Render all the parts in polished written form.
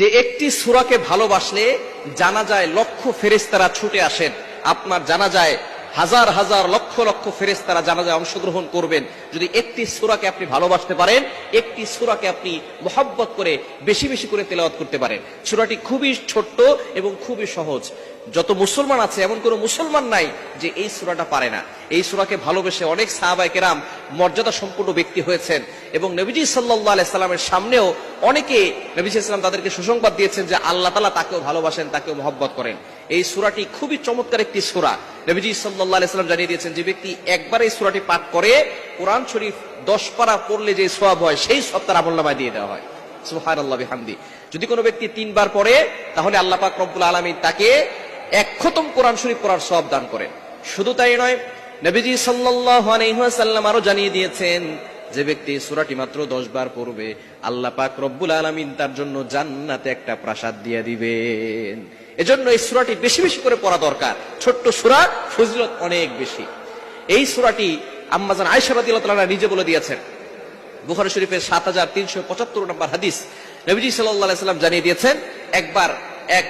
যে একটি সূরাকে ভালোবাসলে জানা যায় লক্ষ ফেরেশতারা ছুটে আসেন, আপনার জানা যায় হাজার হাজার লক্ষ লক্ষ ফেরেশতারা জানাজায় অংশগ্রহণ করবেন। যদি একটি সূরাকে আপনি ভালোবাসতে পারেন, একটি সূরাকে আপনি মহব্বত করে বেশি বেশি করে তেলাওয়াত করতে পারেন। সূরাটি খুবই ছোট্ট এবং খুবই সহজ। যত মুসলমান আছে এমন কোন মুসলমান নাই যে এই সূরাটা পারে না। এই সূরাকে ভালোবেসে অনেক সাহাবায়ে কেরাম মর্যাদা সম্পন্ন ব্যক্তি হয়েছেন এবং নবীজি সাল্লাল্লাহু আলাইহি সাল্লামের সামনেও অনেকে নবীজি সাল্লাল্লাহু আলাইহি সাল্লাম তাদেরকে সুসংবাদ দিয়েছেন যে আল্লাহ তাআলা তাকেও ভালোবাসেন, তাকেও মহব্বত করেন। এই সূরাটি খুবই চমৎকার একটি সূরা। নবীজি সাল্লাল্লাহু আলাইহি সাল্লাম জানিয়ে দিয়েছেন যে ব্যক্তি একবার এই সূরাটি পাঠ করে কোরআন শরীফ 10 পারা পড়লে যে সওয়াব হয় সেই সওয়াব তার আমলনামায় দিয়ে দেওয়া হয়। সুবহানাল্লাহ বিহামদি। যদি কোনো ব্যক্তি 3 বার পড়ে তাহলে আল্লাহ পাক রব্বুল আলামিন তাকে 1 খতম কোরআন শরীফ পড়ার সওয়াব দান করেন। শুধু তাই নয়, নবীজি সাল্লাল্লাহু আলাইহি ওয়াসাল্লাম আরো জানিয়ে দিয়েছেন যে ব্যক্তি সূরাটি মাত্র 10 বার পড়বে আল্লাহ পাক রব্বুল আলামিন তার জন্য জান্নাতে একটা প্রাসাদ দিয়ে দিবেন। এজন্য এই সূরাটি বেশি বেশি করে পড়া দরকার। ছোট্ট সূরা, ফজিলত অনেক বেশি। এই সূরাটি আম্মা জান আয়েশা রাদিয়াল্লাহু তাআলা নিজে বলে দিয়েছেন। বুখারী শরীফের 7375 নম্বর হাদিস। নবীজি সাল্লাল্লাহু আলাইহি ওয়াসাল্লাম জানিয়ে দিয়েছেন, একবার এক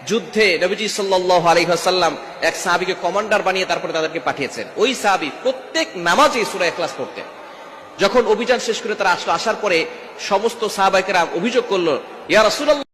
যুদ্ধে নবীজি সাল্লাল্লাহু আলাইহি ওয়াসাল্লাম এক সাহাবীকে কমান্ডার বানিয়ে তারপরে তাদেরকে পাঠিয়েছেন। ওই সাহাবী প্রত্যেক নামাজে সূরা ইখলাস পড়তেন। যখন অভিযান শেষ করে তারা আসলো, আসার পরে সমস্ত সাহাবায়ে কেরাম অভিযোগ করলো, ইয়া রাসূলুল্লাহ